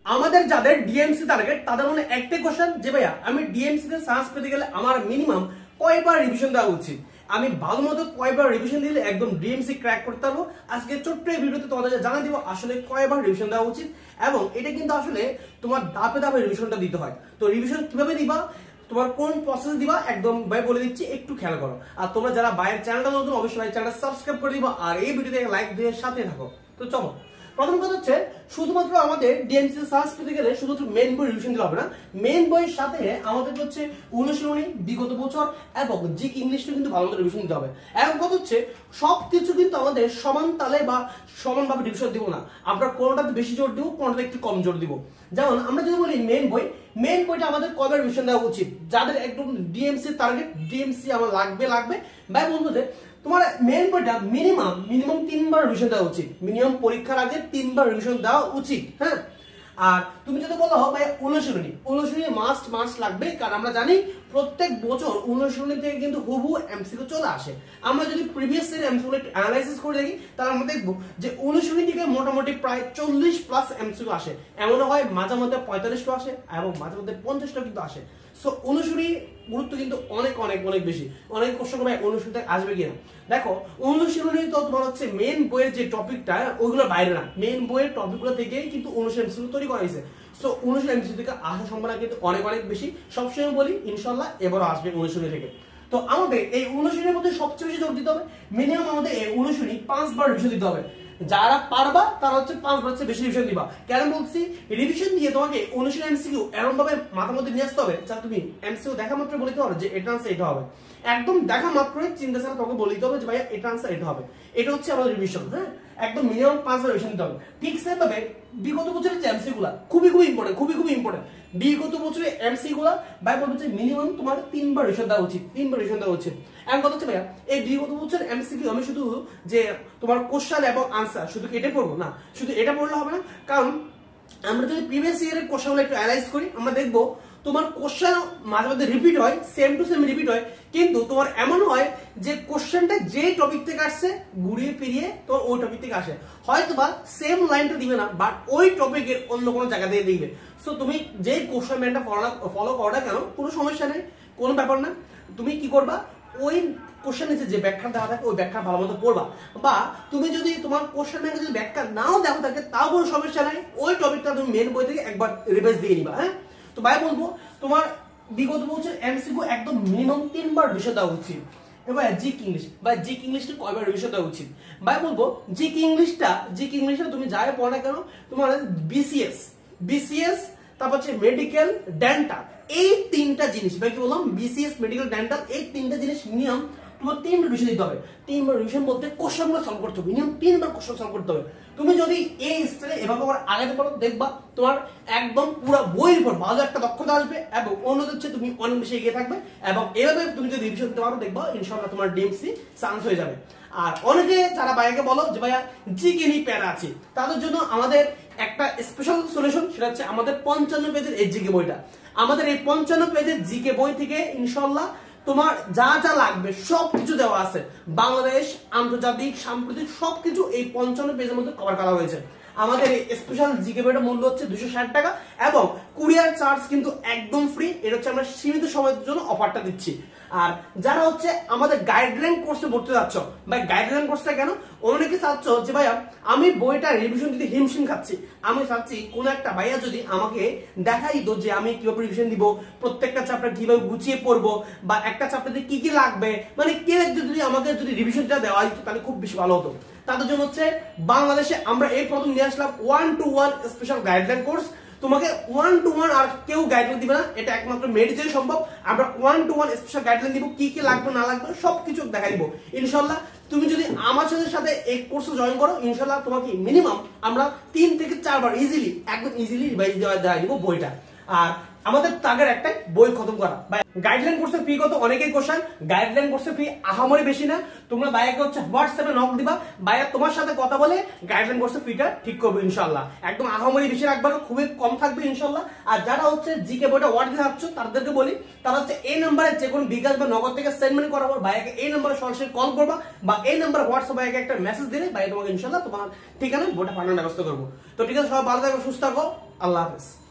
আমাদের যাদের DMC target তাদের মনে একটাই কোশ্চেন যে ভাইয়া আমি ডিএমসি তে চান্স পেতে গেলে আমার মিনিমাম কয়বার রিভিশন দেওয়া উচিত, আমি ভালো মতো কয়বার রিভিশন দিলে একদম ডিএমসি ক্র্যাক করতে পারবো। আজকে ছোট্ট এই ভিডিওতে তোমাদেরকে জানা দিব আসলে কয়বার রিভিশন দেওয়া উচিত, এবং এটা কিন্তু আসলে তোমার ধাপে ধাপে রিভিশনটা দিতে হয়। তো রিভিশন কিভাবে দিবা, তোমার কোন প্রসেস দিবা একদম ভাই বলে দিচ্ছি, একটু খেয়াল করো। আর তোমরা যারা ভাইয়ের চ্যানেলটা নতুন অবশ্যই ভাই চ্যানেলটা সাবস্ক্রাইব করে দিবা আর এই ভিডিওতে লাইক দিয়ে সাথে থাকো। তো চলো, প্রথম কথা হচ্ছে শুধুমাত্র আমাদের ডিএমসি সার্চ পেতে গেলে শুধুমাত্র মেইন বই রিভিশন দিতে হবে না, মেইন বইয়ের সাথে আমাদের হচ্ছে অনুশীলনী, বিগত বছর এবং জিক ইংলিশটা কিন্তু ভালো মতো রিভিশন দিতে হবে। এখন কথা হচ্ছে সবকিছু কিন্তু আমাদের সমান তালে বা সমানভাবে রিভিশন দিব না, আমরা কোনটাতে বেশি জোর দিব, কোনটাতে একটু কম জোর দিব। যেমন আমরা যদি বলি মেইন বই, মেইন বইটা আমাদের কবে রিভিশন দেওয়া উচিত, যাদের একদম ডিএমসি টার্গেট, ডিএমসি আমার লাগবে ভাই বলবো যে তোমার মেইন বইটা মিনিমাম 3বার রিভিশন দেওয়া উচিত, মিনিমাম পরীক্ষার আগে 3বার রিভিশন দেওয়া উচিত। হ্যাঁ, আর তুমি যদি বলো ভাই অনুশীলনী মাস্ট লাগবে, কারণ আমরা জানি প্রত্যেক বছর অনুশীলনী থেকে কিন্তু হুবহু এমসিকিউ চলে আসে। আমরা যদি প্রিভিয়াস ইয়ার এমসিকিউ অ্যানালাইসিস করে দেখি তাহলে আমরা দেখবো যে অনুশীলনী থেকে মোটামুটি প্রায় 40+ এমসিকিউ আসে, এমন হয় মাঝে মধ্যে 45টা আসে এবং মাঝে মধ্যে 50টা কিন্তু আসে। সো অনুশীলনী গুরুত্ব কিন্তু অনেক অনেক অনেক বেশি। অনেক কোশ্চেন ভাই অনুশীলনী আসবে কিনা, দেখো অনুশীলনী তো তোমার হচ্ছে মেইন বইয়ের যে টপিকটা ওইগুলো বাইরে না, মেইন বইয়ের টপিকগুলো থেকেই কিন্তু অনুশীলনী তৈরি করা হয়েছে। সো অনুশীলনী থেকে আসার সম্ভাবনা কিন্তু অনেক অনেক বেশি। সবসময় বলি ইনশাল্লাহ এবারও আসবে অনুশীলনী থেকে। তো আমাদের এই অনুশীলনের মধ্যে সবচেয়ে বেশি জোর দিতে হবে, মিনিমাম আমাদের এই অনুশীলনী 5বার রিভিশন দিতে হবে। যারা পারবা তারা হচ্ছে 5বার বেশি রিভিশন দিবা। কেন বলছি, রিভিশন দিয়ে তোমাকে অনুশীলন এমসিকিউ এরকম ভাবে মাথার মধ্যে নিয়ে আসতে হবে যা তুমি এমসিকিউ দেখা মাত্র বলতে পারো যে এটা আনসার এটা হবে, একদম দেখা মাত্রই চিন্তা ছাড়া তোমাকে বলতে হবে যে ভাইয়া এটা আনসার এটা হবে। এটা হচ্ছে আমাদের রিভিশন। হ্যাঁ, একদম মিনিমাম 5বার রিভিশন দিতে হবে। ঠিক সেম ভাবে বিগত বছরের যে এমসি গুলা খুবই ইম্পর্টেন্ট, খুবই ইম্পর্টেন্ট। বিগত বছরের এমসি গুলা ভাই বলবো যে মিনিমাম তোমার 3বার রিভিশন দেওয়া উচিত, 3বার রিভিশন দেওয়া উচিত। এখন কথা হচ্ছে ভাইয়া এই বিগত বছরের এমসিকিউ আমি শুধু যে তোমার কোশ্চেন এবং আনসার শুধু এটা পড়বো না, শুধু এটা পড়লে হবে না, কারণ আমরা যদি প্রিভিয়াস ইয়ারের কোশ্চেনগুলো একটু অ্যানালাইজ করি আমরা দেখবো তোমার কোশ্চেন মাঝে মধ্যে রিপিট হয়, সেম টু সেম রিপিট হয়, কিন্তু তোমার এমন হয় যে কোশ্চেনটা যে টপিক থেকে আসছে ঘুরিয়ে ফিরিয়ে তোমার ওই টপিক থেকে আসে, হয়তোবা সেম লাইনটা দিবে না বাট ওই টপিকের অন্য কোনো জায়গা দিয়ে দিবে। সো তুমি যে কোশ্চেন ম্যানটা ফলো করো না কেন কোনো সমস্যা নেই, কোনো ব্যাপার না, তুমি কি করবা ওই কোশ্চেন নিচে যে ব্যাখ্যা দেওয়া থাকে ওই ব্যাখ্যা ভালো মতো পড়বা, বা তুমি যদি তোমার কোশ্চেন ব্যাংকে যদি ব্যাখ্যা নাও দেওয়া থাকে তাও কোনো সমস্যা নাই, ওই টপিকটা তুমি মেন বই থেকে একবার রিভাইজ দিয়ে নিবা। হ্যাঁ, তো ভাই বলবো তোমার বিগত বছর এমসিকিউ একদম মিনিমাম 3বার রিভিশন দেওয়া উচিত। এবার জিক ইংলিশ বা জিক ইংলিশটা কয়বার রিভিশন দেওয়া উচিত, ভাই বলবো জিক ইংলিশটা তুমি যাই পড়ো না কেন তোমার বিসিএস তারপর হচ্ছে মেডিকেল ডেন্টাল, এই 3টা জিনিস ভাই কি বললাম, বিসিএস মেডিকেল ডেন্টাল এই 3টা জিনিস মিনিমাম তোমার 3বার রিভিশন দিতে হবে। 3বার রিভিশন বলতে কোশ্চেনগুলো সলভ করতে হবে, মিনিমাম 3বার কোশ্চেন সলভ করতে হবে। তুমি যদি এই স্টাইলে এভাবে আবার আগাতে পারো দেখবা তোমার একদম পুরো বইয়ের উপর ভালো একটা দক্ষতা আসবে এবং অন্যদের হচ্ছে তুমি অনেক বেশি এগিয়ে থাকবে, এবং এভাবে তুমি যদি রিভিশন দিতে পারো দেখবা ইনশাআল্লাহ তোমার ডিএমসি চান্স হয়ে যাবে। আর অনেকে যারা ভাইয়াকে বলো যে ভাইয়া জিকে নিয়ে প্যারা আছে, তাদের জন্য আমাদের একটা স্পেশাল সলিউশন, সেটা হচ্ছে আমাদের 55 পেজের এই জিকে বইটা। আমাদের এই 55 পেজের জিকে বই থেকে ইনশাআল্লাহ তোমার যা যা লাগবে সবকিছু দেওয়া আছে, বাংলাদেশ, আন্তর্জাতিক, সাম্প্রতিক সবকিছু এই 55 পেজের মধ্যে কভার করা হয়েছে। আমাদের এই স্পেশাল জিকে বইটার মূল্য হচ্ছে 260 টাকা এবং কুরিয়ার চার্জ কিন্তু একদম ফ্রি। এটা হচ্ছে আমরা সীমিত সময়ের জন্য অফারটা দিচ্ছি। আর যারা হচ্ছে আমাদের গাইডলাইন কোর্সে পড়তে যাচ্ছ, ভাই গাইডলাইন কোর্সটা কেন, অনেকে চাচ্ছ যে ভাইয়া আমি বইটা রিভিশন দিতে হিমশিম খাচ্ছি, আমি চাচ্ছি কোন একটা ভাইয়া যদি আমাকে দেখাই দিত যে আমি কিভাবে রিভিশন দিব, প্রত্যেকটা চ্যাপ্টার কিভাবে গুছিয়ে পড়বো, বা একটা চ্যাপ্টারে কি কি লাগবে, মানে কে যদি আমাকে যদি রিভিশনটা দেওয়া হতো তাহলে খুব বেশি ভালো হতো। তাদের জন্য হচ্ছে বাংলাদেশে আমরা এই প্রথম নিয়ে আসলাম 1-to-1 স্পেশাল গাইডলাইন কোর্স। তোমাকে 1-to-1 আর কেউ গাইডলাইন দিবে না, এটা একমাত্র মেডিজেই সম্ভব। আমরা 1-to-1 স্পেশাল গাইডলাইন দিব, কি কি লাগবে না লাগবে সবকিছু দেখাই দিব ইনশাআল্লাহ। তুমি যদি আমার সাথে এই কোর্সে জয়েন করো ইনশাআল্লাহ তোমাকে মিনিমাম আমরা 3 থেকে 4বার একদম ইজিলি রিভাইজ দেওয়া দিব বইটা। আর আমাদের টার্গেট একটাই বই খতম করা। গাইডলাইন কোর্সের ফি কত, অনেকেই কোশ্চেন, গাইডলাইন কোর্সের ফি আহামরি বেশি না, তোমরা ভাইয়াকে হচ্ছে হোয়াটসঅ্যাপে নক দিবা, ভাইয়া তোমার সাথে কথা বলে গাইডলাইন কোর্সের ফিটা ঠিক করবে ইনশাআল্লাহ। একদম আহামরি বেশি রাখবে না, খুবই কম থাকবে ইনশাআল্লাহ। আর যারা হচ্ছে জিকে বইটা অর্ডার দিতে চাচ্ছ তাদেরকে বলি তারা হচ্ছে এই নাম্বারে যে কোনো বিকাশ বা নগদ থেকে সেন্ড মানি করাবো, ভাইয়াকে এই নাম্বারে সরাসরি কল করবা বা এই নাম্বারে হোয়াটসঅ্যাপে ভাইয়াকে একটা মেসেজ দিলে ভাইয়া তোমাকে ইনশাআল্লাহ তোমার ঠিকানা বইটা পাঠানোর ব্যবস্থা করবো। তো ঠিক আছে, সবাই ভালো থাকো, সুস্থ থাকো। আল্লাহ হাফেজ।